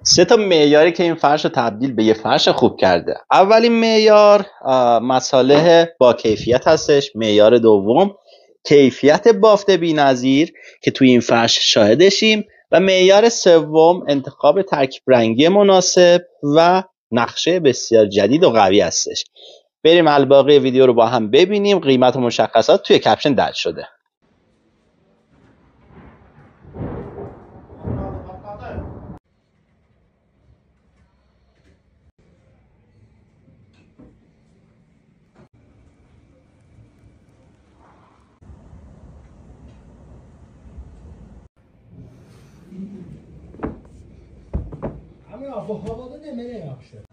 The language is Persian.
سه تا معیاری که این فرش رو تبدیل به یه فرش خوب کرده. اولین معیار مصالح با کیفیت هستش. معیار دوم کیفیت بافت بی‌نظیر که توی این فرش شاهدشیم و معیار سوم انتخاب ترکیب رنگی مناسب و نقشه بسیار جدید و قوی هستش. بریم الباقی ویدیو رو با هم ببینیم. قیمت و مشخصات توی کپشن درج شده. Ama bu havada demene yapışır.